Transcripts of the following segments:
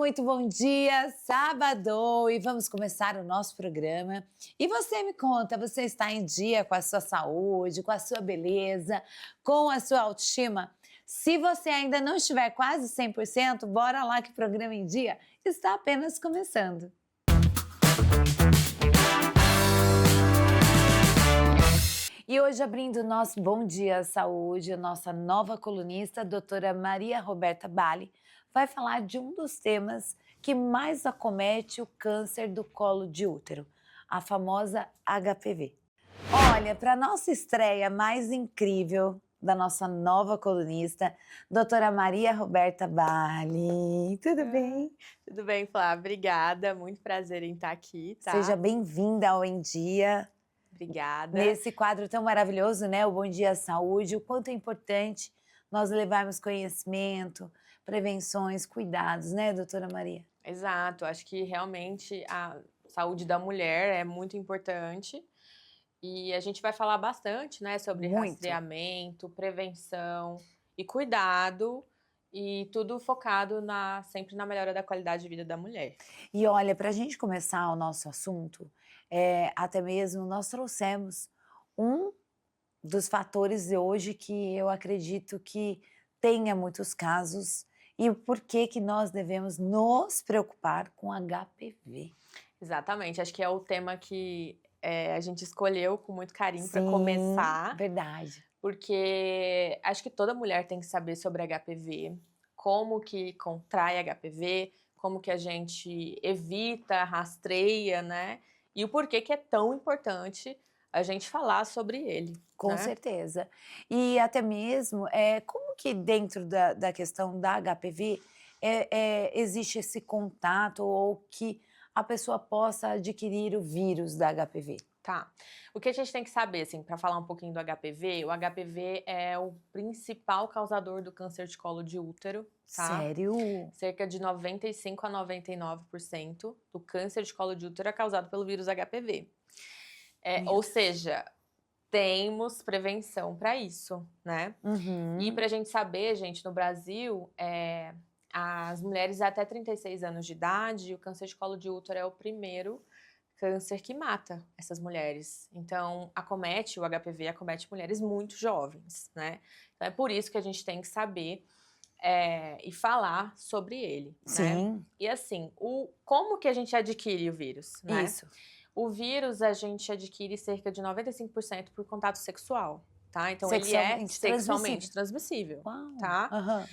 muito bom dia, sábado, e vamos começar o nosso programa. E você me conta, você está em dia com a sua saúde, com a sua beleza, com a sua autoestima? Se você ainda não estiver quase 100%, bora lá que o programa em dia está apenas começando. E hoje, abrindo o nosso Bom Dia Saúde, a nossa nova colunista, a doutora Maria Roberta Bali, vai falar de um dos temas que mais acomete o câncer do colo de útero, a famosa HPV. Olha, para a nossa estreia mais incrível da nossa nova colunista, doutora Maria Roberta Bali, tudo bem? Tudo bem, Flávia? Obrigada, muito prazer em estar aqui, tá? Seja bem-vinda ao Em Dia. Obrigada. Nesse quadro tão maravilhoso, né? O Bom Dia Saúde, o quanto é importante nós levarmos conhecimento, prevenções, cuidados, né, doutora Maria? Exato, acho que realmente a saúde da mulher é muito importante e a gente vai falar bastante, né, sobre Muito. rastreamento, prevenção e cuidado e tudo focado sempre na melhora da qualidade de vida da mulher. E olha, para a gente começar o nosso assunto, até mesmo nós trouxemos um dos fatores de hoje que eu acredito que tenha muitos casos e o porquê que nós devemos nos preocupar com HPV. Exatamente, acho que é o tema que a gente escolheu com muito carinho para Sim, começar. verdade. Porque acho que toda mulher tem que saber sobre HPV, como que contrai HPV, como que a gente evita, rastreia, né? E o porquê que é tão importante a gente falar sobre ele. Com né? certeza. E até mesmo, como que dentro da questão da HPV, existe esse contato ou que a pessoa possa adquirir o vírus da HPV? Tá. O que a gente tem que saber, assim, para falar um pouquinho do HPV, o HPV é o principal causador do câncer de colo de útero, tá? Sério? Cerca de 95 a 99% do câncer de colo de útero é causado pelo vírus HPV. Meu Ou Deus. seja, temos prevenção para isso, né? Uhum. E para a gente saber, gente, no Brasil, as mulheres até 36 anos de idade, o câncer de colo de útero é o primeiro câncer que mata essas mulheres. Então, o HPV acomete mulheres muito jovens, né? Então, é por isso que a gente tem que saber e falar sobre ele, né? Sim, E assim, como que a gente adquire o vírus, né? isso. O vírus a gente adquire cerca de 95% por contato sexual, tá? Então ele é sexualmente transmissível, Uau! tá? Aham.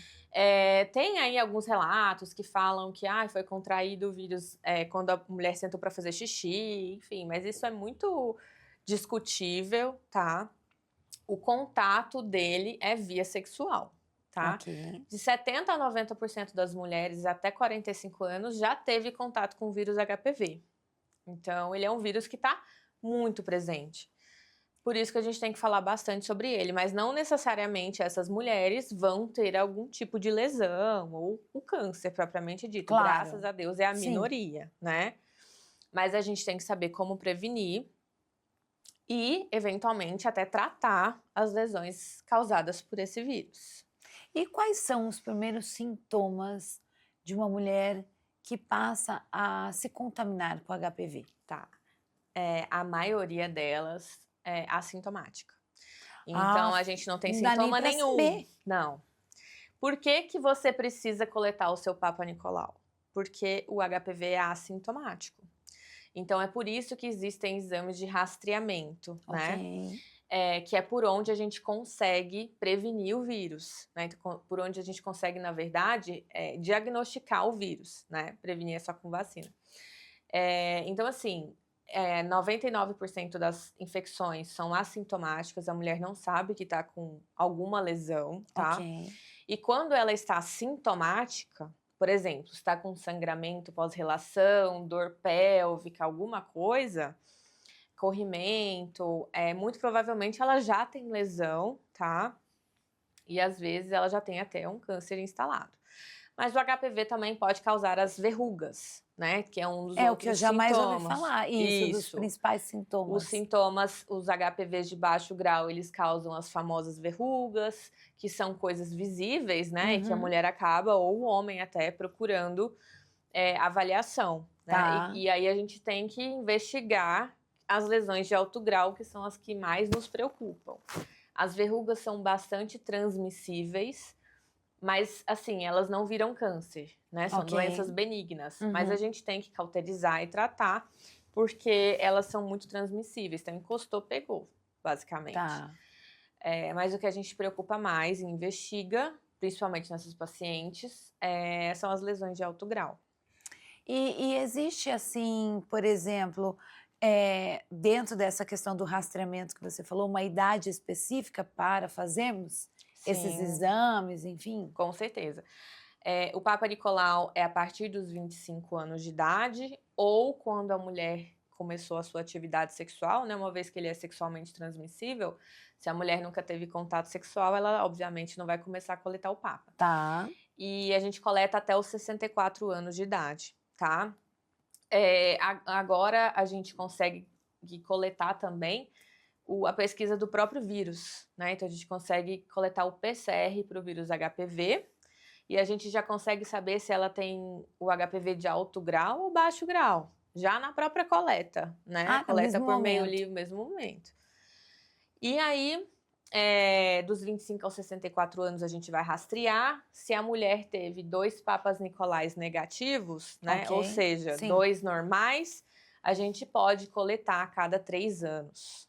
Tem aí alguns relatos que falam que foi contraído o vírus quando a mulher sentou para fazer xixi, enfim, mas isso é muito discutível, tá? O contato dele é via sexual, tá? Ok. De 70 a 90% das mulheres até 45 anos já teve contato com o vírus HPV. Então, ele é um vírus que está muito presente. Por isso que a gente tem que falar bastante sobre ele, mas não necessariamente essas mulheres vão ter algum tipo de lesão ou o câncer propriamente dito. Claro. Graças a Deus é a Sim. minoria, né? Mas a gente tem que saber como prevenir e, eventualmente, até tratar as lesões causadas por esse vírus. E quais são os primeiros sintomas de uma mulher que passa a se contaminar com HPV? Tá. A maioria delas é assintomática. Então, a gente não tem não dá nem sintoma pra nenhum. saber. Não. Por que você precisa coletar o seu Papa Nicolau? Porque o HPV é assintomático. Então, é por isso que existem exames de rastreamento, né? Ok. Que é por onde a gente consegue prevenir o vírus, né? Então, por onde a gente consegue, na verdade, diagnosticar o vírus, né? Prevenir é só com vacina. Então, assim, 99% das infecções são assintomáticas, a mulher não sabe que está com alguma lesão, tá? Ok. E quando ela está sintomática, por exemplo, está com sangramento pós-relação, dor pélvica, alguma coisa, corrimento, muito provavelmente ela já tem lesão, tá? E às vezes ela já tem até um câncer instalado. Mas o HPV também pode causar as verrugas, né? Que é um dos É o outros que eu jamais ouvi sintomas. falar, isso, dos principais sintomas. Os sintomas, os HPVs de baixo grau, eles causam as famosas verrugas, que são coisas visíveis, né? E que a mulher acaba, ou o homem até, procurando avaliação, né? Tá. E aí a gente tem que investigar as lesões de alto grau, que são as que mais nos preocupam. As verrugas são bastante transmissíveis, mas, assim, elas não viram câncer, né? São doenças benignas. Mas a gente tem que cauterizar e tratar, porque elas são muito transmissíveis. Então, encostou, pegou, basicamente. Tá. Mas o que a gente preocupa mais e investiga, principalmente nessas pacientes, são as lesões de alto grau. E existe, assim, por exemplo, dentro dessa questão do rastreamento que você falou, uma idade específica para fazermos esses Sim, exames, enfim? com certeza. O Papa Nicolau é a partir dos 25 anos de idade ou quando a mulher começou a sua atividade sexual, né? Uma vez que ele é sexualmente transmissível, se a mulher nunca teve contato sexual, ela obviamente não vai começar a coletar o Papa. Tá. E a gente coleta até os 64 anos de idade, tá? Agora a gente consegue coletar também a pesquisa do próprio vírus, né? Então a gente consegue coletar o PCR para o vírus HPV e a gente já consegue saber se ela tem o HPV de alto grau ou baixo grau, já na própria coleta, né? Ah, no Coleta mesmo por meio momento. livre no mesmo momento. E aí, dos 25 aos 64 anos, a gente vai rastrear se a mulher teve 2 papas nicolais negativos, né? Ou Ok, seja, sim. 2 normais, a gente pode coletar a cada 3 anos.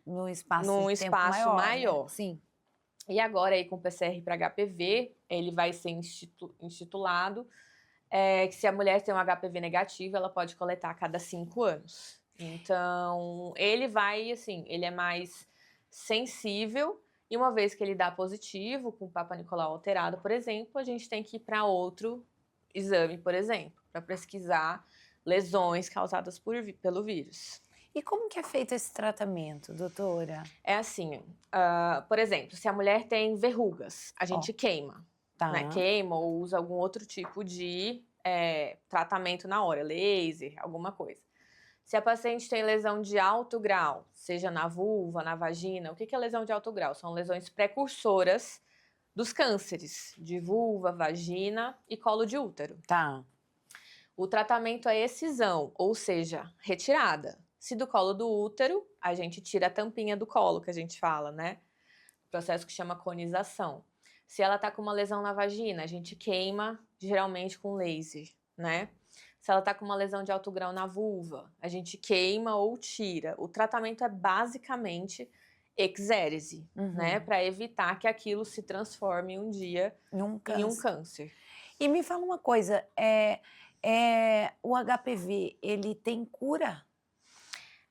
Num espaço Num de tempo espaço maior, né? maior. Sim. E agora aí com o PCR para HPV, ele vai ser institulado que se a mulher tem um HPV negativo, ela pode coletar a cada 5 anos. Então, ele vai, assim, ele é mais sensível e uma vez que ele dá positivo, com o Papa Nicolau alterado, por exemplo, a gente tem que ir para outro exame, por exemplo, para pesquisar lesões causadas pelo vírus. E como que é feito esse tratamento, doutora? É assim, por exemplo, se a mulher tem verrugas, a gente queima, Tá. né? Queima ou usa algum outro tipo de tratamento na hora, laser, alguma coisa. Se a paciente tem lesão de alto grau, seja na vulva, na vagina, o que é lesão de alto grau? São lesões precursoras dos cânceres de vulva, vagina e colo de útero. Tá. O tratamento é excisão, ou seja, retirada. Se do colo do útero, a gente tira a tampinha do colo, que a gente fala, né? Processo que chama conização. Se ela tá com uma lesão na vagina, a gente queima, geralmente com laser, né? Se ela tá com uma lesão de alto grau na vulva, a gente queima ou tira. O tratamento é basicamente exérese, né? Para evitar que aquilo se transforme um dia Em um câncer. E me fala uma coisa, o HPV, ele tem cura?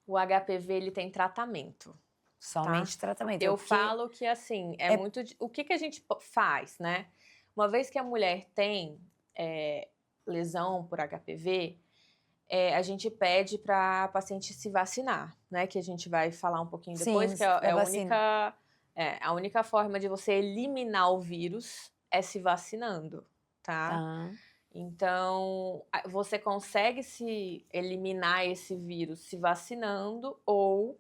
O HPV, ele tem tratamento. Somente tratamento? Eu falo que, assim, muito... O que a gente faz, né? Uma vez que a mulher tem lesão por HPV, a gente pede para a paciente se vacinar, né? Que a gente vai falar um pouquinho depois, Sim, que a única forma de você eliminar o vírus é se vacinando, tá? Tá. Então, você consegue se eliminar esse vírus se vacinando ou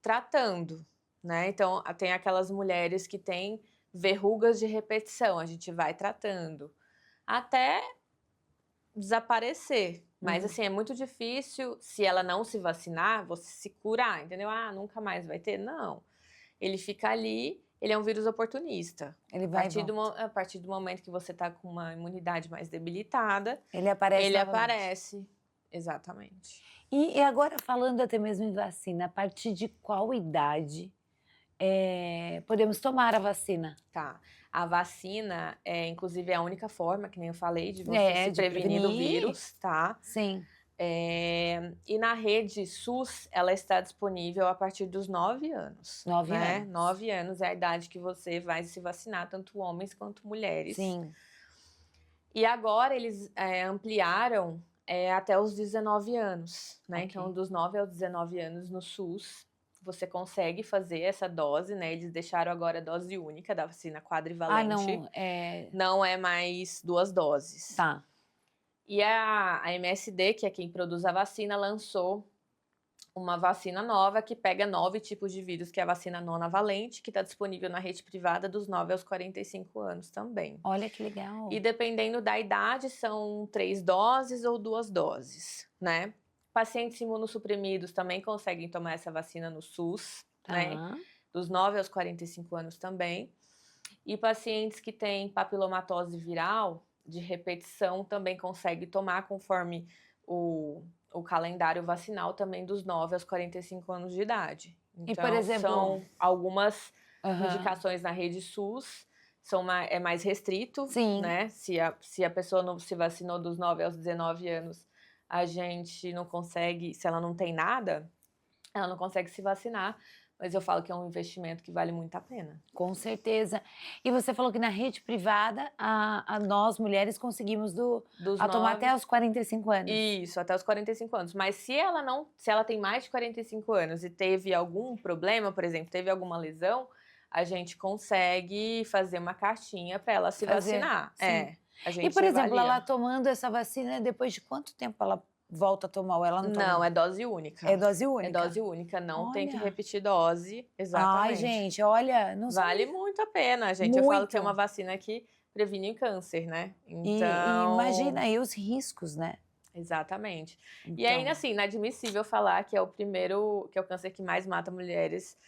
tratando, né? Então, tem aquelas mulheres que têm verrugas de repetição, a gente vai tratando até desaparecer. Mas, assim, é muito difícil, se ela não se vacinar, você se curar, entendeu? Ah, nunca mais vai ter? Não. Ele fica ali, ele é um vírus oportunista. Ele vai a partir do momento que você está com uma imunidade mais debilitada, ele aparece ele novamente. aparece. Exatamente. E agora, falando até mesmo em vacina, a partir de qual idade podemos tomar a vacina? Tá. A vacina inclusive, a única forma, que nem eu falei, de você se prevenir do vírus, tá? Sim. E na rede SUS, ela está disponível a partir dos 9 anos. 9 né? anos. 9 anos é a idade que você vai se vacinar, tanto homens quanto mulheres. Sim. E agora eles ampliaram até os 19 anos, né? Ok. Então, dos 9 aos 19 anos no SUS, você consegue fazer essa dose, né? Eles deixaram agora a dose única da vacina quadrivalente. Não é mais 2 doses. Tá. E a MSD, que é quem produz a vacina, lançou uma vacina nova que pega 9 tipos de vírus, que é a vacina nonavalente, que está disponível na rede privada dos 9 aos 45 anos também. Olha que legal. E dependendo da idade, são 3 doses ou 2 doses, né? Pacientes imunossuprimidos também conseguem tomar essa vacina no SUS, né? Tá. Dos 9 aos 45 anos também. E pacientes que têm papilomatose viral de repetição também conseguem tomar conforme o calendário vacinal também dos 9 aos 45 anos de idade. E, Então, por exemplo... são algumas Aham. indicações na rede SUS, é mais restrito, Sim. né? Se a pessoa não se vacinou dos 9 aos 19 anos, a gente não consegue, se ela não tem nada, ela não consegue se vacinar. Mas eu falo que é um investimento que vale muito a pena. Com certeza. E você falou que na rede privada, nós mulheres conseguimos tomar até os 45 anos. Isso, até os 45 anos. Mas se ela tem mais de 45 anos e teve algum problema, por exemplo, teve alguma lesão, a gente consegue fazer uma cartinha para ela se vacinar. Sim. A gente E, por exemplo, avalia. ela tomando essa vacina, depois de quanto tempo ela volta a tomar ou ela não toma? Não, é dose única. É dose única? É dose única, não tem que Olha. repetir dose. Exatamente. Ai, gente, olha, não Vale sabia. muito a pena, gente. Eu falo que é Muito. uma vacina que previne câncer, né? E Então, imagina aí os riscos, né? exatamente. E Então, ainda assim, inadmissível falar que é o câncer que mais mata mulheres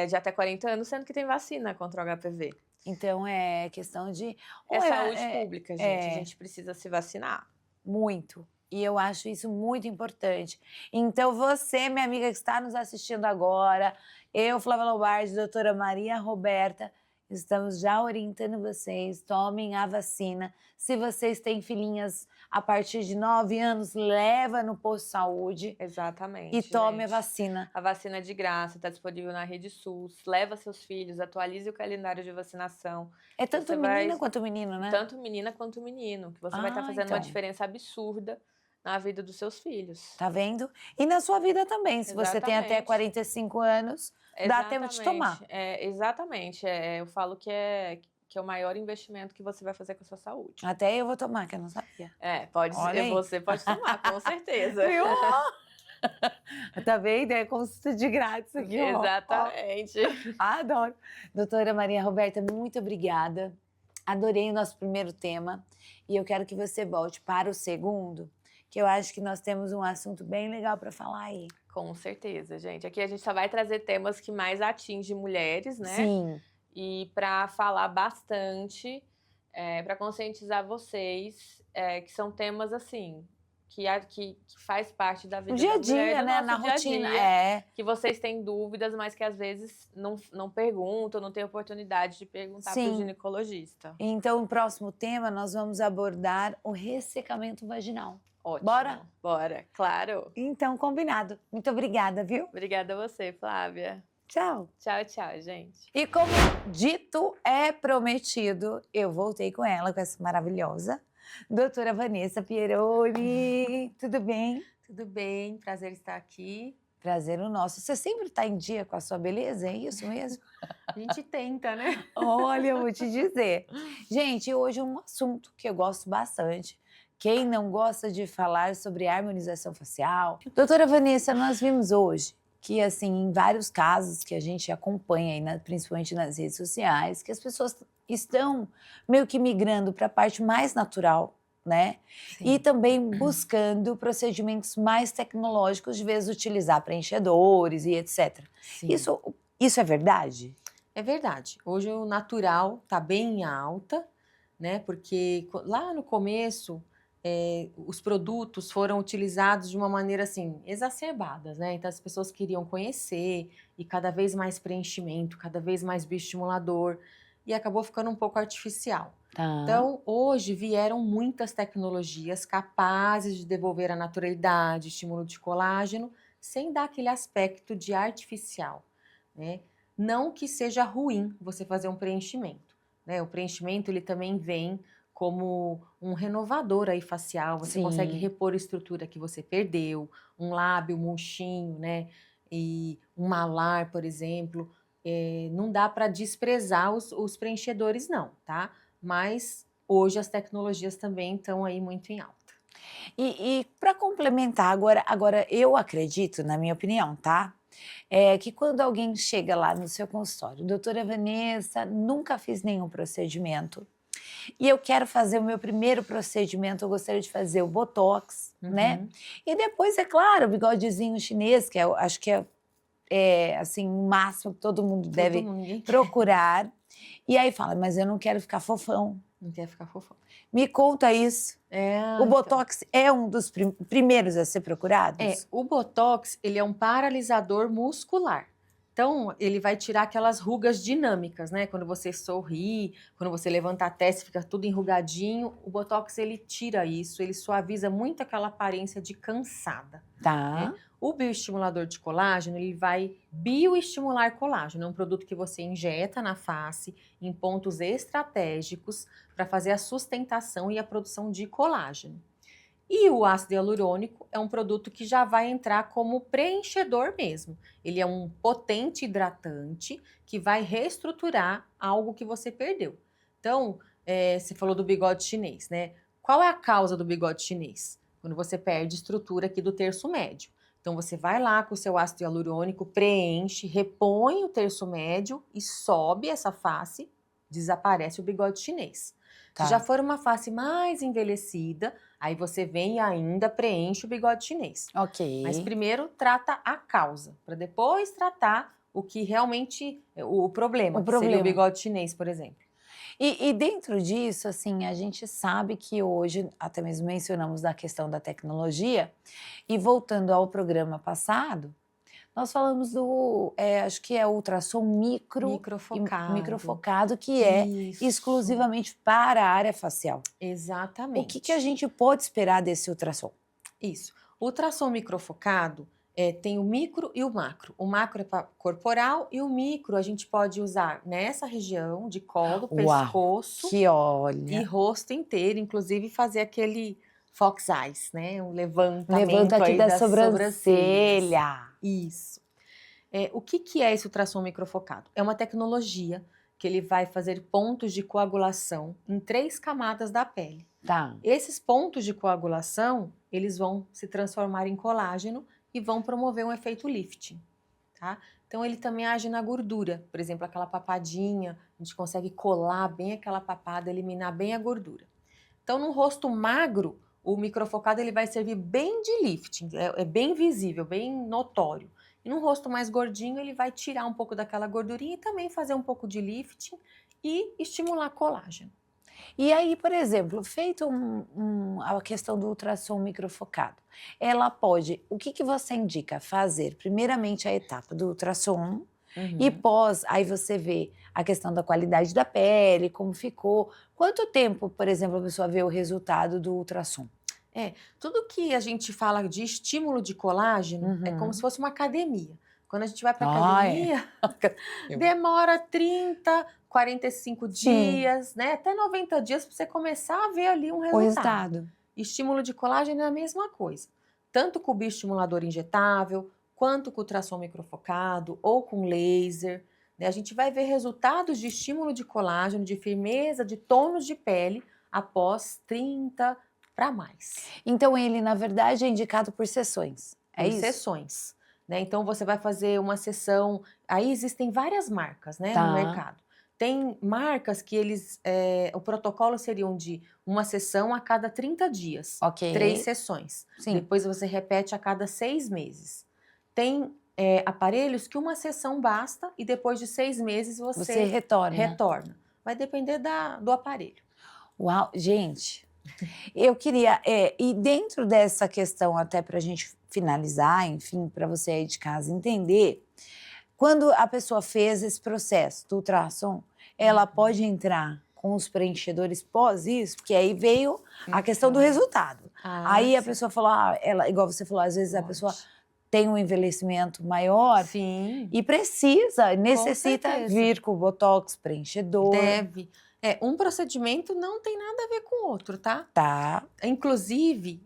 de até 40 anos, sendo que tem vacina contra o HPV. então é questão de... É saúde pública, gente. A é. gente precisa se vacinar. Muito. E eu acho isso muito importante. Então, você, minha amiga que está nos assistindo agora, eu, Flávia Lombardi, doutora Maria Roberta, estamos já orientando vocês, tomem a vacina. Se vocês têm filhinhas a partir de 9 anos, leva no posto de saúde Exatamente. e tome a gente. vacina. A vacina é de graça, está disponível na rede SUS. Leva seus filhos, atualize o calendário de vacinação. É tanto Você menina vai- quanto menino, né? Tanto menina quanto menino, que você vai estar fazendo então. uma diferença absurda na vida dos seus filhos. Tá vendo? E na sua vida também. Se você tem até Exatamente. 45 anos, dá tempo de tomar. Exatamente. Eu falo que é o maior investimento que você vai fazer com a sua saúde. Até eu vou tomar, que eu não sabia. Pode Olha ser, aí. você pode tomar, com certeza. Viu? Tá vendo? É consulta de grátis aqui, ó. Exatamente. Adoro. Doutora Maria Roberta, muito obrigada. Adorei o nosso primeiro tema. E eu quero que você volte para o segundo, que eu acho que nós temos um assunto bem legal para falar aí. Com certeza, gente. Aqui a gente só vai trazer temas que mais atingem mulheres, né? Sim. E para falar bastante, para conscientizar vocês, que são temas assim, que faz parte da vida No dia a da mulher, dia, do né? nosso Na dia a rotina. dia, que vocês têm dúvidas, mas que às vezes não perguntam, não têm oportunidade de perguntar para o Sim. ginecologista. Então, no próximo tema, nós vamos abordar o ressecamento vaginal. Ótimo. Bora? Bora, claro. Então, combinado. Muito obrigada, viu? Obrigada a você, Flávia. Tchau. Tchau, tchau, gente. E como dito é prometido, eu voltei com ela, com essa maravilhosa doutora Vanessa Pieroni. Tudo bem? Tudo bem, prazer estar aqui. Prazer o nosso. Você sempre está em dia com a sua beleza, é isso mesmo? A gente tenta, né? Olha, eu vou te dizer. Gente, hoje é um assunto que eu gosto bastante. Quem não gosta de falar sobre harmonização facial? Doutora Vanessa, nós vimos hoje que, assim, em vários casos que a gente acompanha, aí principalmente nas redes sociais, que as pessoas estão meio que migrando para a parte mais natural, né? Sim. E também buscando procedimentos mais tecnológicos, de vez utilizar preenchedores e etc. Sim. Isso é verdade? É verdade. Hoje o natural está bem em alta, né? Porque lá no começo os produtos foram utilizados de uma maneira assim exacerbadas, né? Então as pessoas queriam conhecer e cada vez mais preenchimento, cada vez mais bioestimulador e acabou ficando um pouco artificial. Tá. Então, hoje vieram muitas tecnologias capazes de devolver a naturalidade, estímulo de colágeno, sem dar aquele aspecto de artificial, né? Não que seja ruim você fazer um preenchimento, né? O preenchimento, ele também vem como um renovador aí facial, você Sim. consegue repor a estrutura que você perdeu, um lábio murchinho, né? E um malar, por exemplo. Não dá para desprezar os preenchedores, não, tá? Mas hoje as tecnologias também estão aí muito em alta. E para complementar, agora eu acredito, na minha opinião, tá? Que quando alguém chega lá no seu consultório, doutora Vanessa, nunca fiz nenhum procedimento e eu quero fazer o meu primeiro procedimento, eu gostaria de fazer o Botox, né? Uhum. E depois, é claro, o bigodezinho chinês, que acho que é assim, o máximo que todo mundo Todo deve mundo, ninguém procurar. E aí fala, mas eu não quero ficar fofão. não quer ficar fofão. Me conta isso. O Então. Botox é um dos primeiros a ser procurados? O Botox, ele é um paralisador muscular. Então, ele vai tirar aquelas rugas dinâmicas, né? Quando você sorri, quando você levanta a testa, fica tudo enrugadinho. O Botox, ele tira isso, ele suaviza muito aquela aparência de cansada. Tá. O bioestimulador de colágeno, ele vai bioestimular colágeno. É um produto que você injeta na face em pontos estratégicos para fazer a sustentação e a produção de colágeno. E o ácido hialurônico é um produto que já vai entrar como preenchedor mesmo. Ele é um potente hidratante que vai reestruturar algo que você perdeu. Então, você falou do bigode chinês, né? Qual é a causa do bigode chinês? Quando você perde estrutura aqui do terço médio. Então, você vai lá com o seu ácido hialurônico, preenche, repõe o terço médio e sobe essa face, desaparece o bigode chinês. Tá. Se já for uma face mais envelhecida, aí você vem e ainda preenche o bigode chinês. Ok. Mas primeiro trata a causa, para depois tratar o que realmente o problema, O que seria o problema. bigode chinês, por exemplo. E dentro disso, assim, a gente sabe que hoje, até mesmo mencionamos da questão da tecnologia, e voltando ao programa passado, nós falamos acho que é ultrassom microfocado, que é Isso. exclusivamente para a área facial. Exatamente. O que a gente pode esperar desse ultrassom? Isso. O ultrassom microfocado tem o micro e o macro. O macro é para corporal e o micro a gente pode usar nessa região de colo, Uau, pescoço que e olha, rosto inteiro, inclusive fazer aquele fox eyes, né? Um levantamento levanta aqui aí da das sobrancelhas. sobrancelha. Isso. O que é esse ultrassom microfocado? É uma tecnologia que ele vai fazer pontos de coagulação em 3 camadas da pele. Tá. Esses pontos de coagulação, eles vão se transformar em colágeno e vão promover um efeito lifting, tá? Então, ele também age na gordura. Por exemplo, aquela papadinha, a gente consegue colar bem aquela papada, eliminar bem a gordura. Então, no rosto magro, o microfocado ele vai servir bem de lifting, é bem visível, bem notório. E no rosto mais gordinho, ele vai tirar um pouco daquela gordurinha e também fazer um pouco de lifting e estimular colágeno. E aí, por exemplo, feito a questão do ultrassom microfocado, ela pode, o que você indica? Fazer primeiramente a etapa do ultrassom e pós, aí você vê a questão da qualidade da pele, como ficou. Quanto tempo, por exemplo, a pessoa vê o resultado do ultrassom? Tudo que a gente fala de estímulo de colágeno é como se fosse uma academia. Quando a gente vai para a academia, demora 30, 45 dias, né? Até 90 dias para você começar a ver ali um O resultado. resultado. Estímulo de colágeno é a mesma coisa. Tanto com o bioestimulador injetável, quanto com o ultrassom microfocado ou com laser. Né? A gente vai ver resultados de estímulo de colágeno, de firmeza, de tônus de pele após 30 para mais. Então, ele, na verdade, é indicado por sessões. É Por isso? sessões. Né? Então, você vai fazer uma sessão. Aí existem várias marcas, né, Tá. no mercado. Tem marcas que o protocolo seriam de uma sessão a cada 30 dias. Ok. 3 sessões. Sim. Depois você repete a cada 6 meses. Tem aparelhos que uma sessão basta e depois de 6 meses Você retorna. Vai depender do aparelho. Uau, gente, eu queria, e dentro dessa questão, até para a gente finalizar, enfim, para você aí de casa entender, quando a pessoa fez esse processo do ultrassom, ela pode entrar com os preenchedores pós isso, porque aí veio a questão do resultado. Aí a sim. pessoa falou, igual você falou, às vezes a Pode. pessoa tem um envelhecimento maior Sim. e necessita certeza. vir com botox, preenchedor. Deve. Um procedimento não tem nada a ver com o outro, tá? Tá. Inclusive,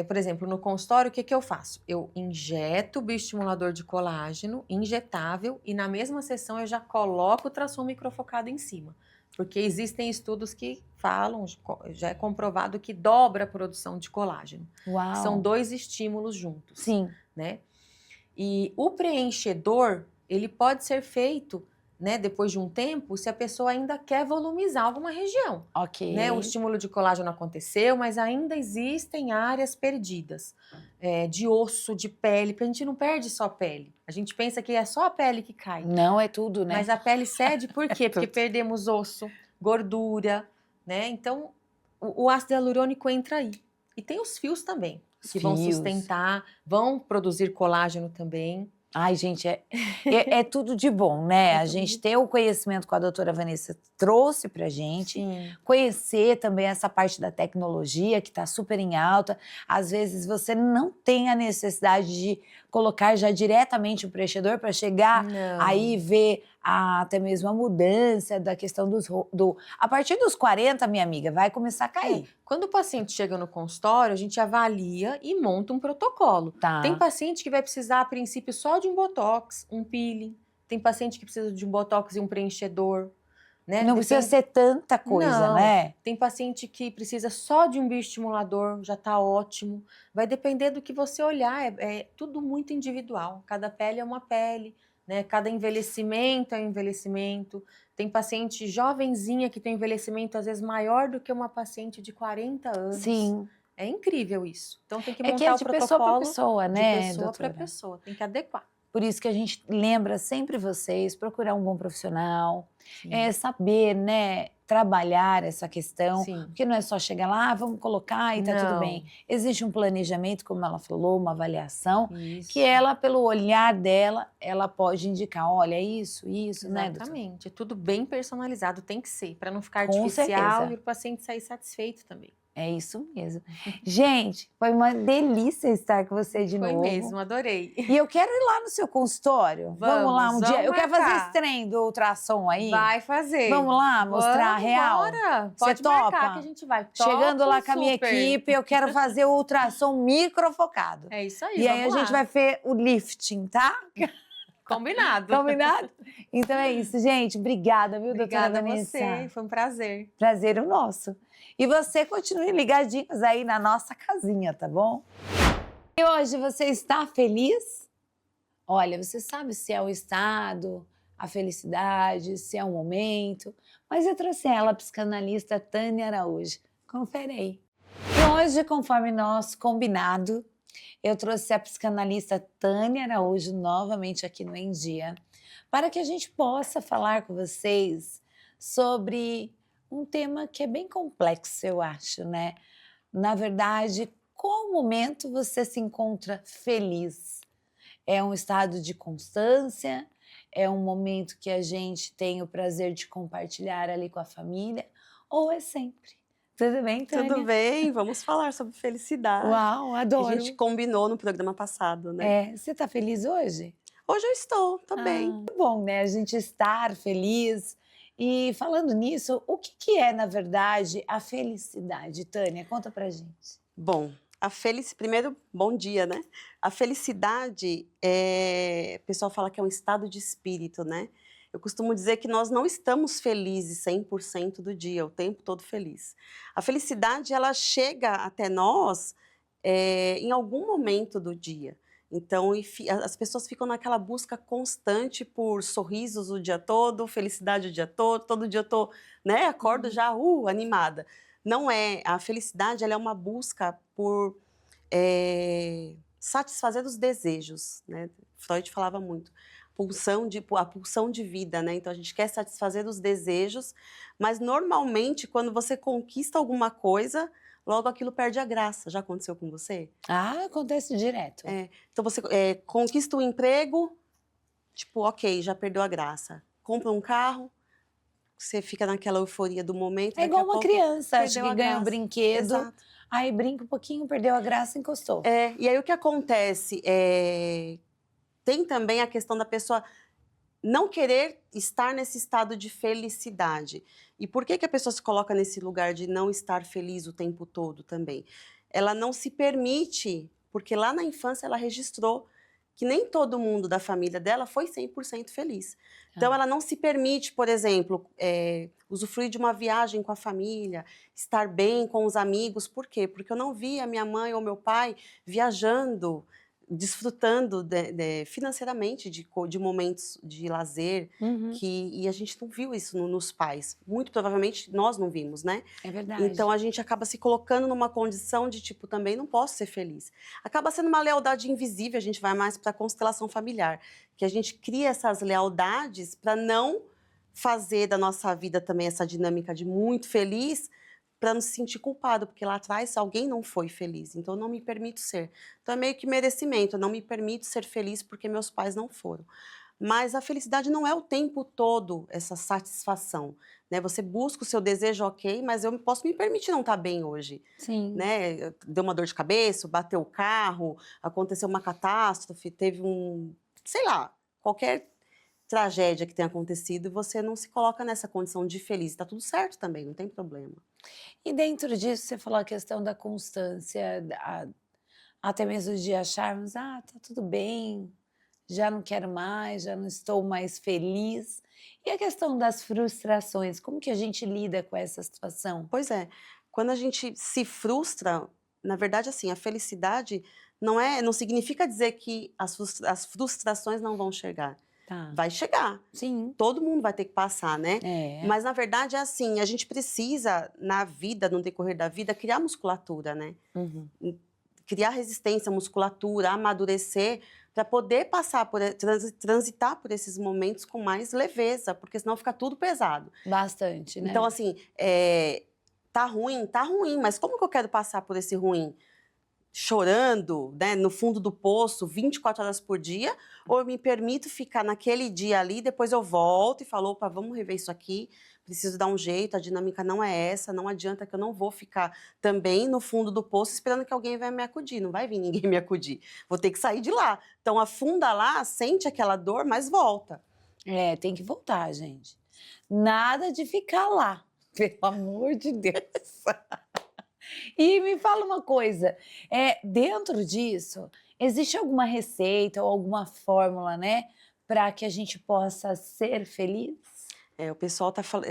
por exemplo, no consultório, o que eu faço? Eu injeto o bioestimulador de colágeno injetável e na mesma sessão eu já coloco o ultrassom microfocado em cima. porque existem estudos que falam, já é comprovado que dobra a produção de colágeno. Uau. São 2 estímulos juntos. Sim. Né? E o preenchedor, ele pode ser feito, né, depois de um tempo, se a pessoa ainda quer volumizar alguma região. Ok. Né? O estímulo de colágeno aconteceu, mas ainda existem áreas perdidas, de osso, de pele, porque a gente não perde só a pele. A gente pensa que é só a pele que cai. Não é tudo, né? Mas a pele cede por quê? Porque Tudo. perdemos osso, gordura, né? Então, o ácido hialurônico entra aí. E tem os fios também, Os que vão fios. sustentar, vão produzir colágeno também. Ai, gente, é tudo de bom, né? É A tudo gente de- ter o conhecimento que a doutora Vanessa trouxe pra gente, Sim. conhecer também essa parte da tecnologia que está super em alta. Às vezes você não tem a necessidade de colocar já diretamente o preenchedor para chegar Não. aí ver até mesmo a mudança da questão a partir dos 40, minha amiga, vai começar a cair. Quando o paciente chega no consultório, a gente avalia e monta um protocolo. Tá. Tem paciente que vai precisar, a princípio, só de um botox, um peeling. Tem paciente que precisa de um botox e um preenchedor. Né? Não precisa ser tanta coisa, Não. né? Tem paciente que precisa só de um bioestimulador, já está ótimo. Vai depender do que você olhar, é tudo muito individual. Cada pele é uma pele, né? Cada envelhecimento é um envelhecimento. Tem paciente jovenzinha que tem envelhecimento às vezes maior do que uma paciente de 40 anos. Sim. É incrível isso. Então tem que É montar que é o de protocolo pessoa para pessoa, né, de pessoa para doutora? pessoa. Tem que adequar. Por isso que a gente lembra sempre vocês, procurar um bom profissional, Sim. saber, né, trabalhar essa questão, Sim. porque não é só chegar lá, vamos colocar e tá tudo Não. bem. Existe um planejamento, como ela falou, uma avaliação, Isso. que ela, pelo olhar dela, ela pode indicar, olha, isso, né, doutora? Exatamente. É tudo bem personalizado, tem que ser, para não ficar Com artificial certeza. e o paciente sair satisfeito também. É isso mesmo. Gente, foi uma delícia estar com você de Foi novo. mesmo, adorei. E eu quero ir lá no seu consultório. Vamos lá um dia. vamos Eu quero fazer marcar. esse trem do ultrassom aí. Vai fazer. Vamos lá mostrar a real? Bora. Você Pode marcar topa? que a gente vai. Chegando lá Topo, com a minha super. equipe, eu quero fazer o ultrassom microfocado. É isso aí, E aí a vamos gente lá. vai ver o lifting, tá? Combinado. Combinado? Então é isso, gente. Obrigada, viu, Obrigada doutora a Vanessa? você, foi um prazer. Prazer o nosso. E você continue ligadinhos aí na nossa casinha, tá bom? E hoje você está feliz? Olha, você sabe se é o estado, a felicidade, se é o momento, mas eu trouxe ela, a psicanalista Tânia Araújo. Confere aí. E hoje, conforme nosso combinado, eu trouxe a psicanalista Tânia Araújo novamente aqui no Em Dia, para que a gente possa falar com vocês sobre um tema que é bem complexo, eu acho, né? Na verdade, qual momento você se encontra feliz? É um estado de constância? É um momento que a gente tem o prazer de compartilhar ali com a família? Ou é sempre? Tudo bem, Tânia? Tudo bem, vamos falar sobre felicidade. Uau, Que adoro. a gente combinou no programa passado, né? Você tá feliz hoje? Hoje eu estou, tô bem. Muito bom, né? A gente estar feliz. E falando nisso, o que é, na verdade, a felicidade, Tânia? Conta pra gente. Bom, primeiro, bom dia, né? A felicidade, o pessoal fala que é um estado de espírito, né? Eu costumo dizer que nós não estamos felizes 100% do dia, o tempo todo feliz. A felicidade, ela chega até nós em algum momento do dia. Então, as pessoas ficam naquela busca constante por sorrisos o dia todo, felicidade o dia todo dia eu tô, né, acordo já animada. Não é, a felicidade ela é uma busca por satisfazer os desejos, né? Freud falava muito. A pulsão de vida, né? Então a gente quer satisfazer os desejos, mas normalmente quando você conquista alguma coisa, logo aquilo perde a graça. Já aconteceu com você? Ah, acontece direto. Então você conquista um emprego, tipo, ok, já perdeu a graça. Compra um carro, você fica naquela euforia do momento. É igual uma criança, acho perdeu que a ganha um graça. brinquedo, Exato. aí brinca um pouquinho, perdeu a graça, encostou. E aí o que acontece? Tem também a questão da pessoa não querer estar nesse estado de felicidade. E por que a pessoa se coloca nesse lugar de não estar feliz o tempo todo também? Ela não se permite, porque lá na infância ela registrou que nem todo mundo da família dela foi 100% feliz. Então, ela não se permite, por exemplo, usufruir de uma viagem com a família, estar bem com os amigos. Por quê? Porque eu não vi a minha mãe ou meu pai viajando, desfrutando financeiramente de momentos de lazer, Uhum. e a gente não viu isso nos pais. Muito provavelmente nós não vimos, né? É verdade. Então a gente acaba se colocando numa condição de tipo, também não posso ser feliz. Acaba sendo uma lealdade invisível, a gente vai mais para a constelação familiar, que a gente cria essas lealdades para não fazer da nossa vida também essa dinâmica de muito feliz, para não se sentir culpado, porque lá atrás alguém não foi feliz, então eu não me permito ser. Então é meio que merecimento, eu não me permito ser feliz porque meus pais não foram. Mas a felicidade não é o tempo todo essa satisfação, né? Você busca o seu desejo, ok, mas eu posso me permitir não estar bem hoje, Sim. né? Deu uma dor de cabeça, bateu o carro, aconteceu uma catástrofe, teve sei lá, qualquer tragédia que tenha acontecido, e você não se coloca nessa condição de feliz. Tá tudo certo também, não tem problema. E dentro disso, você falou a questão da constância, até mesmo de acharmos, tá tudo bem, já não quero mais, já não estou mais feliz. E a questão das frustrações, como que a gente lida com essa situação? Pois é, quando a gente se frustra, na verdade, assim, a felicidade não significa dizer que as frustrações não vão chegar. Tá. Vai chegar. Sim. Todo mundo vai ter que passar, né? É. Mas, na verdade, é assim, a gente precisa, na vida, no decorrer da vida, criar musculatura, né? Uhum. Criar resistência, musculatura, amadurecer, para poder passar transitar por esses momentos com mais leveza, porque senão fica tudo pesado. Bastante, né? Então, assim, tá ruim, mas como que eu quero passar por esse ruim? Chorando, né, no fundo do poço, 24 horas por dia, ou eu me permito ficar naquele dia ali, depois eu volto e falo, opa, vamos rever isso aqui, preciso dar um jeito, a dinâmica não é essa, não adianta que eu não vou ficar também no fundo do poço esperando que alguém vai me acudir, não vai vir ninguém me acudir, vou ter que sair de lá. Então afunda lá, sente aquela dor, mas volta. Tem que voltar, gente. Nada de ficar lá, pelo amor de Deus. E me fala uma coisa, dentro disso, existe alguma receita ou alguma fórmula, né, para que a gente possa ser feliz? O pessoal tá falando,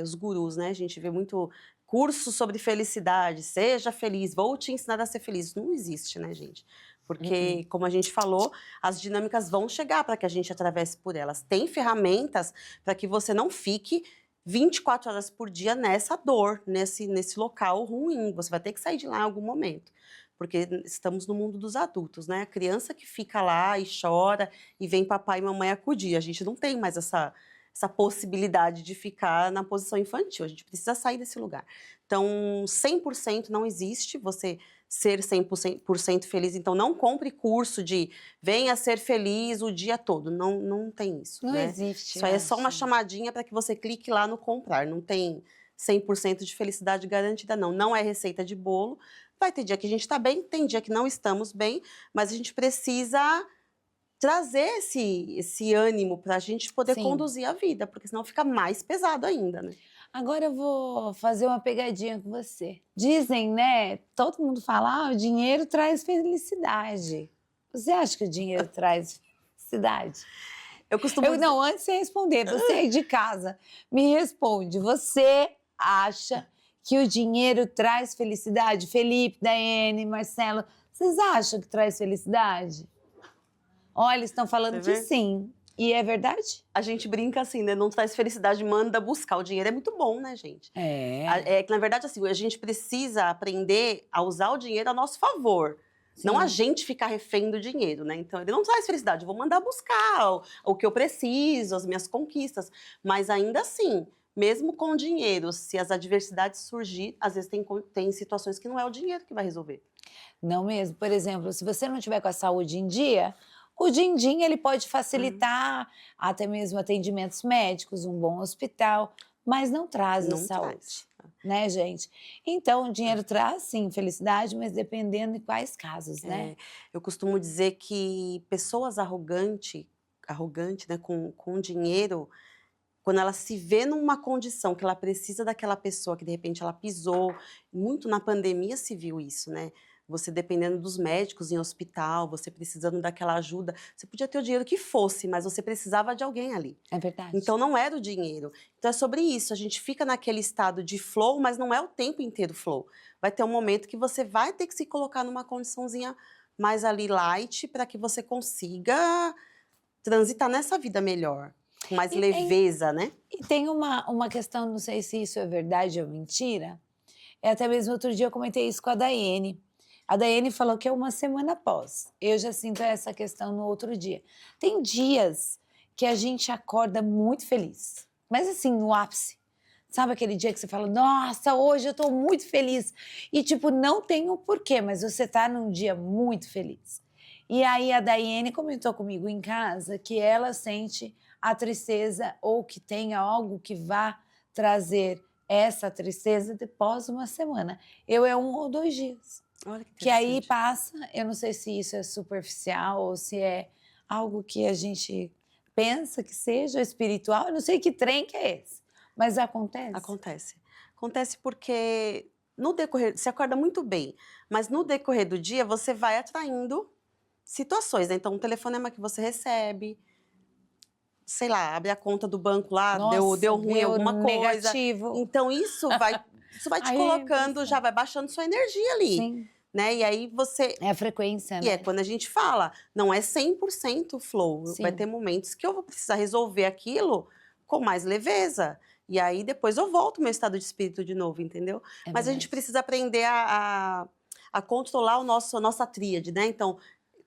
os gurus, né? A gente vê muito curso sobre felicidade, seja feliz, vou te ensinar a ser feliz. Isso não existe, né, gente? Porque, como a gente falou, as dinâmicas vão chegar para que a gente atravesse por elas. Tem ferramentas para que você não fique 24 horas por dia nessa dor, nesse local ruim. Você vai ter que sair de lá em algum momento. Porque estamos no mundo dos adultos, né? A criança que fica lá e chora e vem papai e mamãe acudir. A gente não tem mais essa possibilidade de ficar na posição infantil. A gente precisa sair desse lugar. Então, 100% não existe você ser 100% feliz. Então, não compre curso de venha ser feliz o dia todo. Não tem isso, Não né? existe, Isso aí é só uma acho. chamadinha para que você clique lá no comprar. Não tem 100% de felicidade garantida, não. Não é receita de bolo. Vai ter dia que a gente está bem, tem dia que não estamos bem, mas a gente precisa trazer esse ânimo para a gente poder Sim. conduzir a vida, porque senão fica mais pesado ainda, né? Agora eu vou fazer uma pegadinha com você. Dizem, né, todo mundo fala, o dinheiro traz felicidade. Você acha que o dinheiro traz felicidade? Eu costumo Não, antes de você responder, você aí de casa, me responde. Você acha que o dinheiro traz felicidade? Felipe, Daiane, Marcelo, vocês acham que traz felicidade? Olha, eles estão falando Você que vê? sim. E é verdade? A gente brinca assim, né? Não traz felicidade, manda buscar. O dinheiro é muito bom, né, gente? É. É que, na verdade, assim, a gente precisa aprender a usar o dinheiro a nosso favor. Não a Sim. gente ficar refém do dinheiro, né? Então, ele não traz felicidade. Eu vou mandar buscar o que eu preciso, as minhas conquistas. Mas ainda assim, mesmo com dinheiro, se as adversidades surgir, às vezes tem situações que não é o dinheiro que vai resolver. Não mesmo. Por exemplo, se você não tiver com a saúde em dia, o din-din ele pode facilitar até mesmo atendimentos médicos, um bom hospital, mas não traz a Não saúde, traz. né, gente? Então, o dinheiro traz, sim, felicidade, mas dependendo em quais casos, né? Eu costumo dizer que pessoas arrogante, né, com dinheiro, quando ela se vê numa condição que ela precisa daquela pessoa que de repente ela pisou, muito na pandemia se viu isso, né? você dependendo dos médicos em hospital, você precisando daquela ajuda. Você podia ter o dinheiro que fosse, mas você precisava de alguém ali. É verdade. Então não era o dinheiro. Então é sobre isso, a gente fica naquele estado de flow, mas não é o tempo inteiro flow. Vai ter um momento que você vai ter que se colocar numa condiçãozinha mais ali light para que você consiga transitar nessa vida melhor, com mais leveza, né? E tem uma questão, não sei se isso é verdade ou mentira, até mesmo outro dia eu comentei isso com a Daiane. A Daiane falou que é uma semana após. Eu já sinto essa questão no outro dia. Tem dias que a gente acorda muito feliz, mas assim, no ápice. Sabe aquele dia que você fala, nossa, hoje eu tô muito feliz. E tipo, não tem um porquê, mas você tá num dia muito feliz. E aí a Daiane comentou comigo em casa que ela sente a tristeza ou que tenha algo que vá trazer essa tristeza depois de uma semana. Eu é 1 ou 2 dias. Olha que Que aí interessante. passa, eu não sei se isso é superficial ou se é algo que a gente pensa que seja espiritual, eu não sei que trem que é esse, mas acontece. Acontece. Acontece porque no decorrer, você acorda muito bem, mas no decorrer do dia você vai atraindo situações, né? Então, um telefonema que você recebe, sei lá, abre a conta do banco lá, Nossa, deu ruim deu alguma coisa. negativo. Então, isso vai te Aí, colocando, pois é. já vai baixando sua energia ali, Sim, né? E aí você... é a frequência, E é né? quando a gente fala, não é 100% flow. Sim. Vai ter momentos que eu vou precisar resolver aquilo com mais leveza. E aí depois eu volto ao meu estado de espírito de novo, entendeu? É Mas a gente verdade. precisa aprender a controlar a nossa tríade, né? Então,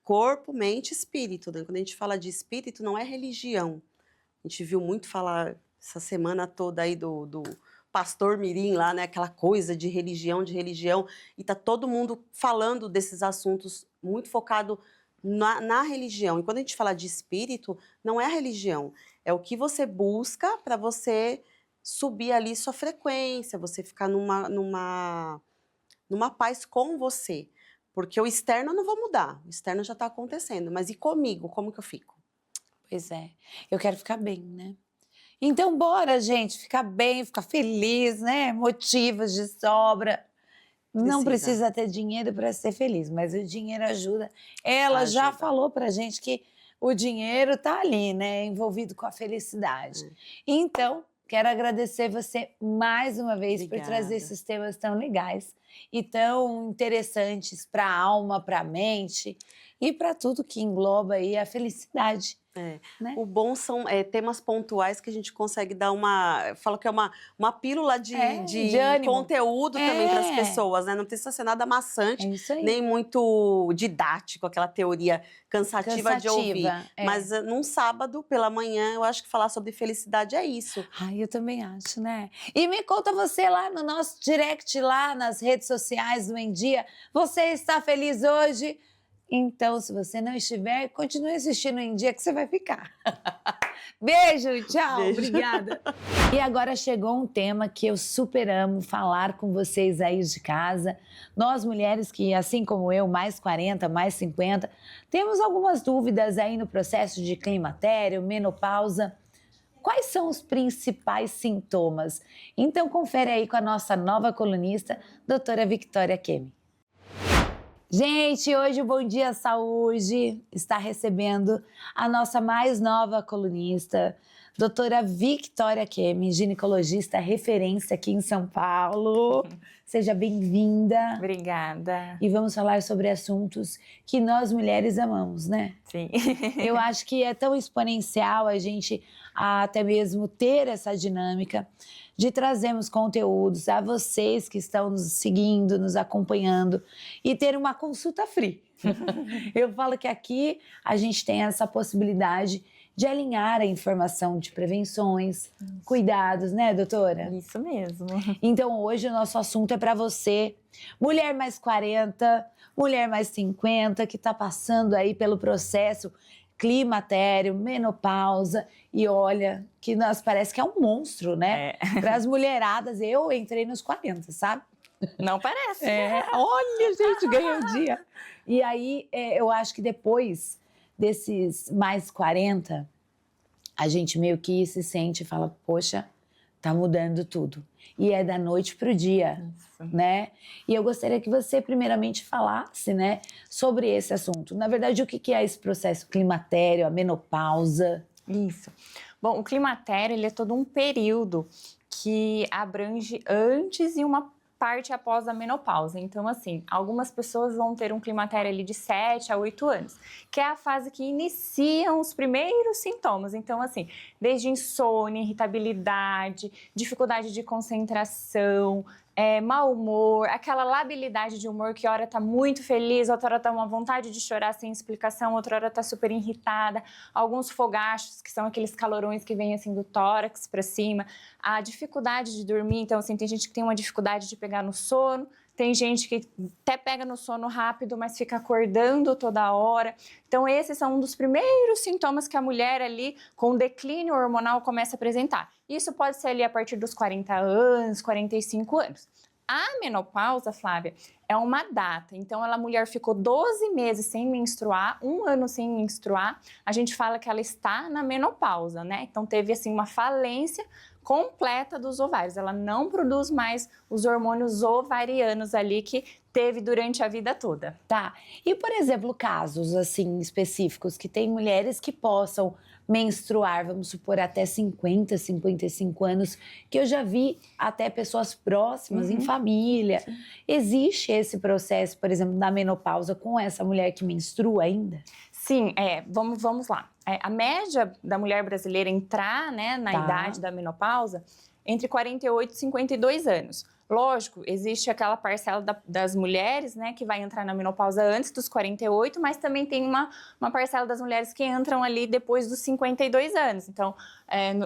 corpo, mente e espírito, né? Quando a gente fala de espírito, não é religião. A gente viu muito falar essa semana toda aí do pastor Mirim lá, né? Aquela coisa de religião, e tá todo mundo falando desses assuntos muito focado na religião. E quando a gente fala de espírito, não é a religião, é o que você busca para você subir ali sua frequência, você ficar numa paz com você. Porque o externo eu não vou mudar, o externo já está acontecendo, mas e comigo, como que eu fico? Pois é, eu quero ficar bem, né? Então, bora, gente, ficar bem, ficar feliz, né? Motivos de sobra. Não precisa ter dinheiro para ser feliz, mas o dinheiro ajuda. Ela já Ajuda. falou pra gente que o dinheiro tá ali, né? Envolvido com a felicidade. Então, quero agradecer você mais uma vez por trazer Obrigada. esses temas tão legais e tão interessantes para a alma, para a mente e para tudo que engloba aí a felicidade. É. Né? O bom são temas pontuais que a gente consegue dar eu falo que é uma pílula de ânimo. conteúdo também para as pessoas, né? Não precisa ser nada maçante, É isso aí. nem muito didático, aquela teoria cansativa de ouvir. Mas num sábado, pela manhã, eu acho que falar sobre felicidade é isso. Ai, eu também acho, né? E me conta você lá no nosso direct, lá nas redes sociais do Em Dia. Você está feliz hoje? Então, se você não estiver, continue assistindo Em Dia que você vai ficar. Beijo, tchau, Beijo. obrigada. E agora chegou um tema que eu super amo falar com vocês aí de casa. Nós mulheres que, assim como eu, mais 40, mais 50, temos algumas dúvidas aí no processo de climatério, menopausa. Quais são os principais sintomas? Então, confere aí com a nossa nova colunista, doutora Victoria Kemi. Gente, hoje o Bom Dia Saúde está recebendo a nossa mais nova colunista, doutora Victoria Kemi, ginecologista referência aqui em São Paulo. Seja bem-vinda. Obrigada. E vamos falar sobre assuntos que nós mulheres amamos, né? Sim. Eu acho que é tão exponencial a gente até mesmo ter essa dinâmica de trazermos conteúdos a vocês que estão nos seguindo, nos acompanhando e ter uma consulta free. Eu falo que aqui a gente tem essa possibilidade de alinhar a informação de prevenções, cuidados, né, doutora? Isso mesmo. Então, hoje o nosso assunto é para você, mulher mais 40, mulher mais 50, que está passando aí pelo processo climatério, menopausa, e olha, que nós parece que é um monstro, né? Para as mulheradas, eu entrei nos 40, sabe? Não parece. Olha, gente, ganhei o dia. E aí, eu acho que depois desses mais 40, a gente meio que se sente e fala, poxa, tá mudando tudo. E é da noite pro dia, Isso. né? E eu gostaria que você, primeiramente, falasse, né, sobre esse assunto. Na verdade, o que é esse processo climatério, a menopausa? Isso. Bom, o climatério, ele é todo um período que abrange antes e uma parte após a menopausa. Então, assim, algumas pessoas vão ter um climatério ali de 7 a 8 anos, que é a fase que iniciam os primeiros sintomas. Então, assim, desde insônia, irritabilidade, dificuldade de concentração, mau humor, aquela labilidade de humor que hora tá muito feliz, outra hora tá uma vontade de chorar sem explicação, outra hora tá super irritada, alguns fogachos, que são aqueles calorões que vêm assim do tórax para cima, a dificuldade de dormir, então assim, tem gente que tem uma dificuldade de pegar no sono, tem gente que até pega no sono rápido, mas fica acordando toda hora. Então, esses são um dos primeiros sintomas que a mulher ali, com declínio hormonal, começa a apresentar. Isso pode ser ali a partir dos 40 anos, 45 anos. A menopausa, Flávia, é uma data. Então, a mulher ficou 12 meses sem menstruar, 1 ano sem menstruar. A gente fala que ela está na menopausa, né? Então, teve, assim, uma falência completa dos ovários. Ela não produz mais os hormônios ovarianos ali que teve durante a vida toda. Tá. E, por exemplo, casos, assim, específicos, que tem mulheres que possam menstruar, vamos supor, até 50, 55 anos, que eu já vi até pessoas próximas, em família. Existe esse processo, por exemplo, da menopausa com essa mulher que menstrua ainda? Sim, vamos lá. A média da mulher brasileira entrar, né, na Tá. idade da menopausa entre 48 e 52 anos. Lógico, existe aquela parcela das mulheres, né, que vai entrar na menopausa antes dos 48, mas também tem uma parcela das mulheres que entram ali depois dos 52 anos. Então,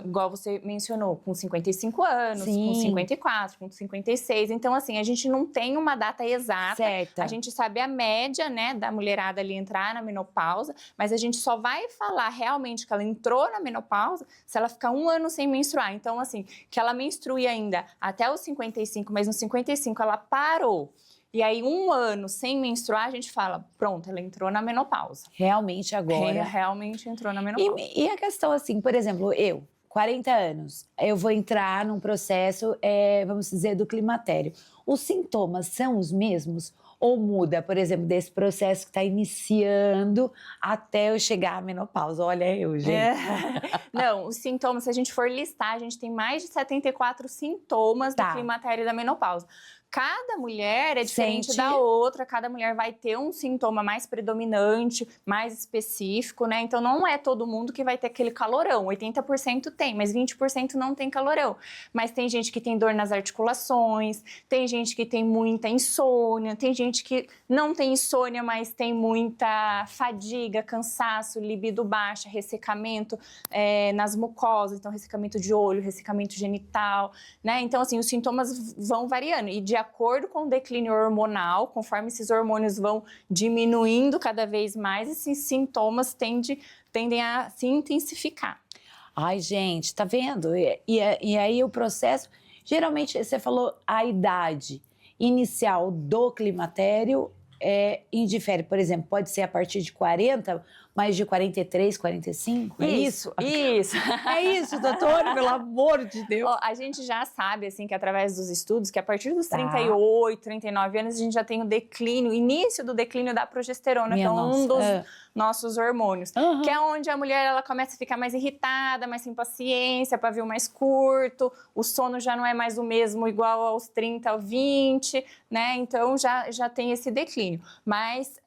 igual você mencionou, com 55 anos, Sim. com 54, com 56. Então, assim, a gente não tem uma data exata. Certa. A gente sabe a média, né, da mulherada ali entrar na menopausa, mas a gente só vai falar realmente que ela entrou na menopausa se ela ficar 1 ano sem menstruar. Então, assim, que ela menstrue ainda até os 55, mas nos 55 ela parou. E aí, 1 ano sem menstruar, a gente fala, pronto, ela entrou na menopausa. Realmente agora. Realmente entrou na menopausa. E a questão, assim, por exemplo, eu, 40 anos, eu vou entrar num processo, vamos dizer, do climatério. Os sintomas são os mesmos? Ou muda, por exemplo, desse processo que está iniciando até eu chegar à menopausa? Olha eu, gente. Não, os sintomas, se a gente for listar, a gente tem mais de 74 sintomas Tá. do climatério e da menopausa. Cada mulher é diferente Sente. da outra, cada mulher vai ter um sintoma mais predominante, mais específico, né? Então, não é todo mundo que vai ter aquele calorão. 80% tem, mas 20% não tem calorão. Mas tem gente que tem dor nas articulações, tem gente que tem muita insônia, tem gente que não tem insônia, mas tem muita fadiga, cansaço, libido baixa, ressecamento nas mucosas, então ressecamento de olho, ressecamento genital, né? Então, assim, os sintomas vão variando. E de acordo com o declínio hormonal, conforme esses hormônios vão diminuindo cada vez mais, esses sintomas tendem a se intensificar. Ai, gente, tá vendo? E aí o processo, geralmente, você falou a idade inicial do climatério indifere. Por exemplo, pode ser a partir de 40, mas de 43, 45, é isso? Isso. É isso, doutora, pelo amor de Deus. Ó, a gente já sabe, assim, que através dos estudos, que a partir dos Tá. 38, 39 anos, a gente já tem o declínio, início do declínio da progesterona, Minha que é um dos nossa. nossos hormônios. Aham. Que é onde a mulher ela começa a ficar mais irritada, mais sem paciência, pavio mais curto, o sono já não é mais o mesmo igual aos 30 ou 20, né? Então já tem esse declínio. Mas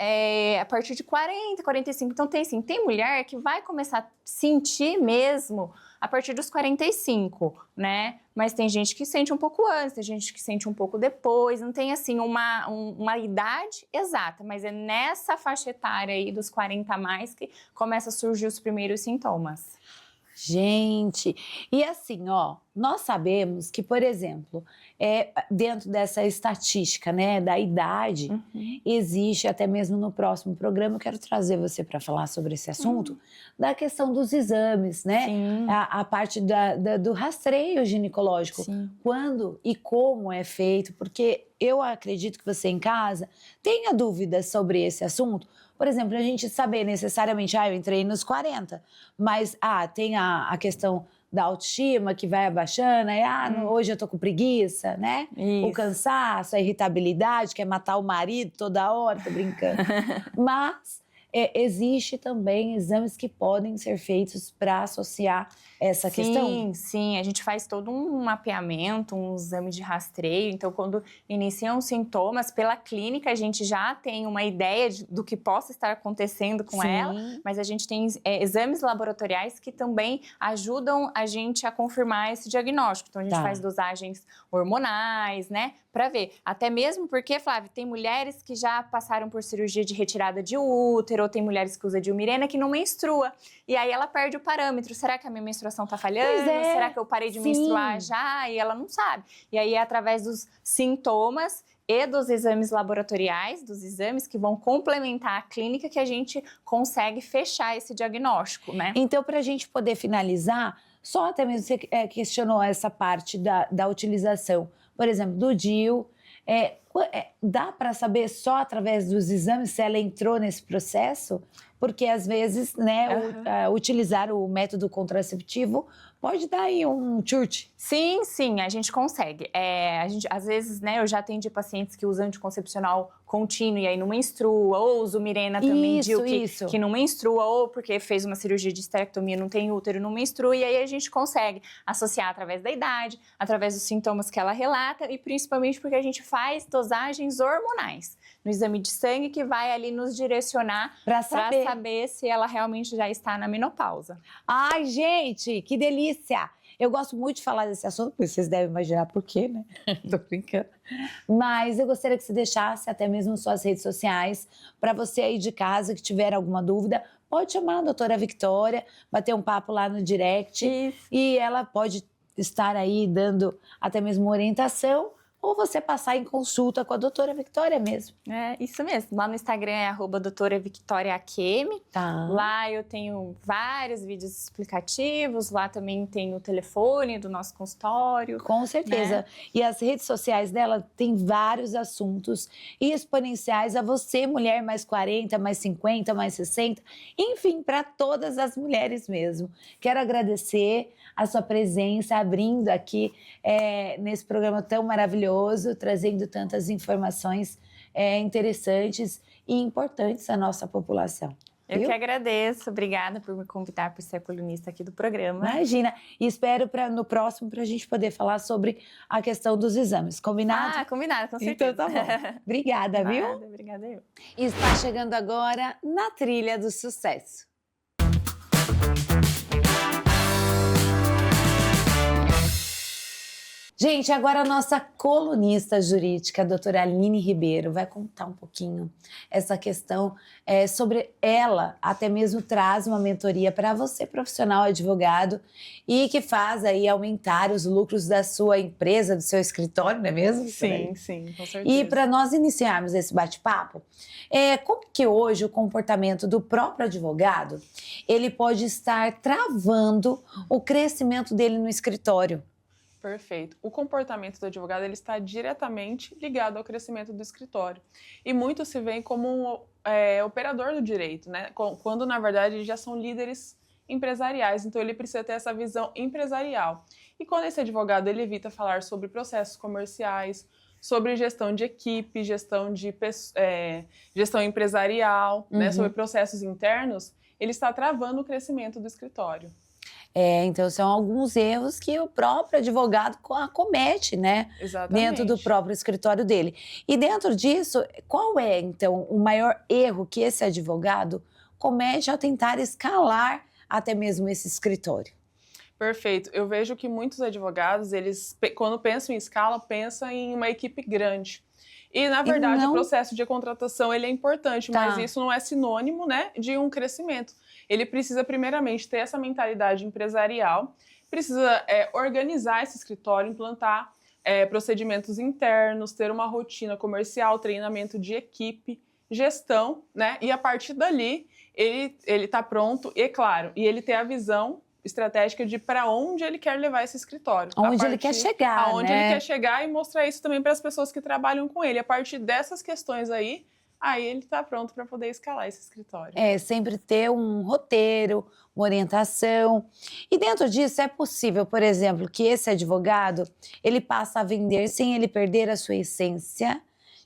a partir de 40, 45, então tem mulher que vai começar a sentir mesmo a partir dos 45, né? Mas tem gente que sente um pouco antes, tem gente que sente um pouco depois, não tem assim uma idade exata, mas é nessa faixa etária aí dos 40 a mais que começa a surgir os primeiros sintomas. Gente, e assim, ó, nós sabemos que, por exemplo, dentro dessa estatística, né, da idade, existe, até mesmo no próximo programa, eu quero trazer você para falar sobre esse assunto, da questão dos exames, né? Sim. A parte do rastreio ginecológico. Sim. Quando e como é feito, porque eu acredito que você em casa tenha dúvidas sobre esse assunto, por exemplo, a gente saber necessariamente, eu entrei nos 40, mas, tem a questão da autoestima que vai abaixando, hoje eu tô com preguiça, né? O Isso. cansaço, a irritabilidade, quer matar o marido toda hora, tô brincando. Mas existe também exames que podem ser feitos para associar essa questão? Sim, a gente faz todo um mapeamento, um exame de rastreio. Então, quando iniciam os sintomas, pela clínica a gente já tem uma ideia do que possa estar acontecendo com ela, mas a gente tem exames laboratoriais que também ajudam a gente a confirmar esse diagnóstico. Então, a gente faz dosagens hormonais, né, para ver. Até mesmo porque, Flávia, tem mulheres que já passaram por cirurgia de retirada de útero, ou tem mulheres que usam Dilmirena que não menstrua. E aí ela perde o parâmetro. Será que a minha menstruação tá falhando? Será que eu parei de menstruar já? E ela não sabe. E aí é através dos sintomas e dos exames laboratoriais, dos exames que vão complementar a clínica, que a gente consegue fechar esse diagnóstico, né? Então, para a gente poder finalizar, só até mesmo você questionou essa parte da utilização, por exemplo, do DIU. Dá para saber só através dos exames se ela entrou nesse processo? Porque, às vezes, né, utilizar o método contraceptivo pode dar aí um chute. Sim, a gente consegue. Às vezes, né, eu já atendi pacientes que usam anticoncepcional contínuo e aí não menstrua, ou usa o Mirena também, que não menstrua, ou porque fez uma cirurgia de esterectomia, não tem útero, não menstrua, e aí a gente consegue associar através da idade, através dos sintomas que ela relata e principalmente porque a gente faz dosagens hormonais no exame de sangue que vai ali nos direcionar para saber se ela realmente já está na menopausa. Ai, gente, que delícia! Eu gosto muito de falar desse assunto, porque vocês devem imaginar por quê, né? Tô brincando. Mas eu gostaria que você deixasse até mesmo suas redes sociais, para você aí de casa que tiver alguma dúvida, pode chamar a doutora Victória, bater um papo lá no direct. Isso. E ela pode estar aí dando até mesmo orientação, ou você passar em consulta com a doutora Victória mesmo. É, isso mesmo. Lá no Instagram é @doutoravictoriaakemi. Tá. Lá eu tenho vários vídeos explicativos, lá também tem o telefone do nosso consultório. Com certeza. Né? E as redes sociais dela tem vários assuntos exponenciais a você, mulher mais 40, mais 50, mais 60, enfim, para todas as mulheres mesmo. Quero agradecer a sua presença, abrindo aqui nesse programa tão maravilhoso, trazendo tantas informações interessantes e importantes à nossa população. Eu que agradeço, obrigada por me convidar para ser colunista aqui do programa. Imagina, e espero no próximo para a gente poder falar sobre a questão dos exames, combinado? Combinado, com certeza. Então tá bom. Obrigada, viu? Obrigada eu. Está chegando agora na trilha do sucesso. Gente, agora a nossa colunista jurídica, a doutora Aline Ribeiro, vai contar um pouquinho essa questão sobre ela, até mesmo traz uma mentoria para você, profissional advogado, e que faz aí aumentar os lucros da sua empresa, do seu escritório, não é mesmo? Sim, com certeza. E para nós iniciarmos esse bate-papo, como que hoje o comportamento do próprio advogado, ele pode estar travando o crescimento dele no escritório? Perfeito. O comportamento do advogado ele está diretamente ligado ao crescimento do escritório. E muito se vê como um operador do direito, né? Quando, na verdade, eles já são líderes empresariais. Então, ele precisa ter essa visão empresarial. E quando esse advogado ele evita falar sobre processos comerciais, sobre gestão de equipe, gestão empresarial, né? Sobre processos internos, ele está travando o crescimento do escritório. Então, são alguns erros que o próprio advogado acomete, né? Exatamente. Dentro do próprio escritório dele. E dentro disso, qual é, então, o maior erro que esse advogado comete ao tentar escalar até mesmo esse escritório? Perfeito. Eu vejo que muitos advogados, eles, quando pensam em escala, pensam em uma equipe grande. E, na verdade, o processo de contratação ele é importante, mas isso não é sinônimo, né, de um crescimento. Ele precisa, primeiramente, ter essa mentalidade empresarial, precisa organizar esse escritório, implantar procedimentos internos, ter uma rotina comercial, treinamento de equipe, gestão, né? E, a partir dali, ele está pronto, e, claro, e ele ter a visão estratégica de para onde ele quer levar esse escritório. Onde ele quer chegar, aonde ele quer chegar e mostrar isso também para as pessoas que trabalham com ele. A partir dessas questões aí aí ele está pronto para poder escalar esse escritório. É, sempre ter um roteiro, uma orientação. E dentro disso é possível, por exemplo, que esse advogado, ele passa a vender sem ele perder a sua essência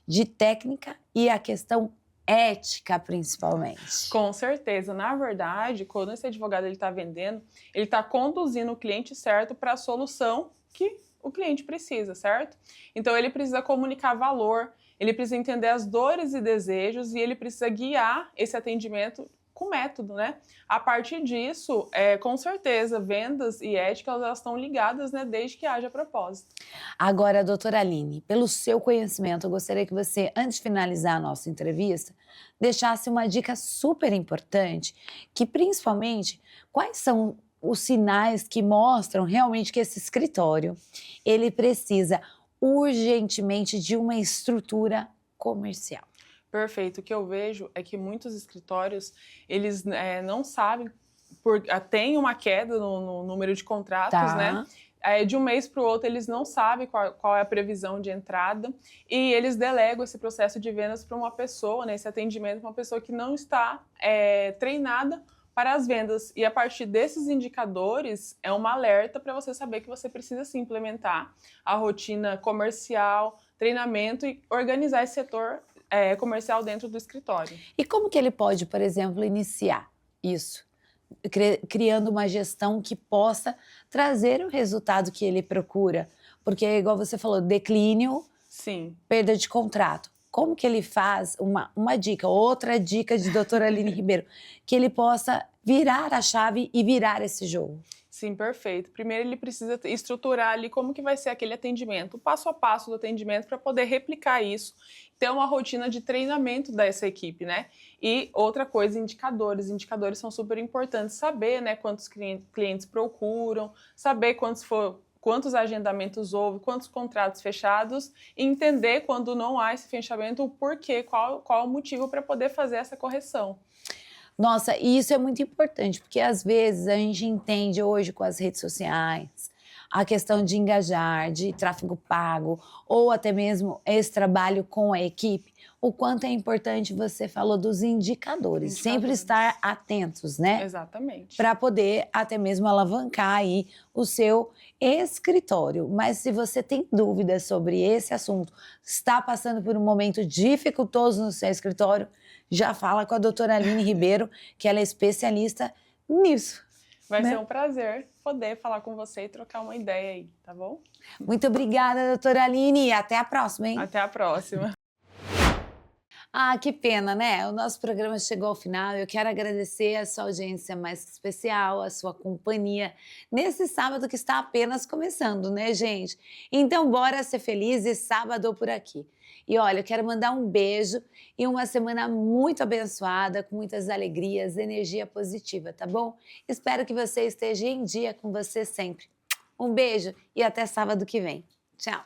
de técnica e a questão ética, principalmente. Com certeza. Na verdade, quando esse advogado está vendendo, ele está conduzindo o cliente certo para a solução que o cliente precisa, certo? Então, ele precisa comunicar valor, ele precisa entender as dores e desejos e ele precisa guiar esse atendimento com método, né? A partir disso, com certeza, vendas e ética, elas estão ligadas, né? Desde que haja propósito. Agora, doutora Aline, pelo seu conhecimento, eu gostaria que você, antes de finalizar a nossa entrevista, deixasse uma dica super importante, que principalmente, quais são os sinais que mostram realmente que esse escritório, ele precisa urgentemente de uma estrutura comercial. Perfeito. O que eu vejo é que muitos escritórios, eles não sabem, tem uma queda no número de contratos, né? De um mês para o outro, eles não sabem qual é a previsão de entrada e eles delegam esse processo de vendas para uma pessoa, né, esse atendimento para uma pessoa que não está treinada para as vendas. E a partir desses indicadores, é um alerta para você saber que você precisa sim implementar a rotina comercial, treinamento e organizar esse setor comercial dentro do escritório. E como que ele pode, por exemplo, iniciar isso? Criando uma gestão que possa trazer o resultado que ele procura. Porque, igual você falou, declínio, sim, perda de contrato. Como que ele faz, uma dica, outra dica de doutora Aline Ribeiro, que ele possa virar a chave e virar esse jogo? Sim, perfeito. Primeiro ele precisa estruturar ali como que vai ser aquele atendimento, o passo a passo do atendimento para poder replicar isso, ter uma rotina de treinamento dessa equipe, né? E outra coisa, indicadores. Indicadores são super importantes, saber, né, quantos clientes procuram, saber quantos agendamentos houve, quantos contratos fechados, e entender quando não há esse fechamento, o porquê, qual o motivo para poder fazer essa correção. Nossa, e isso é muito importante, porque às vezes a gente entende hoje com as redes sociais a questão de engajar, de tráfego pago, ou até mesmo esse trabalho com a equipe, o quanto é importante, você falou dos indicadores. Sempre estar atentos, né? Exatamente. Para poder até mesmo alavancar aí o seu escritório. Mas se você tem dúvidas sobre esse assunto, está passando por um momento dificultoso no seu escritório, já fala com a doutora Aline Ribeiro, que ela é especialista nisso. Vai ser um prazer poder falar com você e trocar uma ideia aí, tá bom? Muito obrigada, doutora Aline, e até a próxima, hein? Até a próxima. Ah, que pena, né? O nosso programa chegou ao final. Eu quero agradecer a sua audiência mais que especial, a sua companhia nesse sábado que está apenas começando, né, gente? Então, bora ser felizes sábado por aqui. E olha, eu quero mandar um beijo e uma semana muito abençoada, com muitas alegrias, energia positiva, tá bom? Espero que você esteja em dia com você sempre. Um beijo e até sábado que vem. Tchau!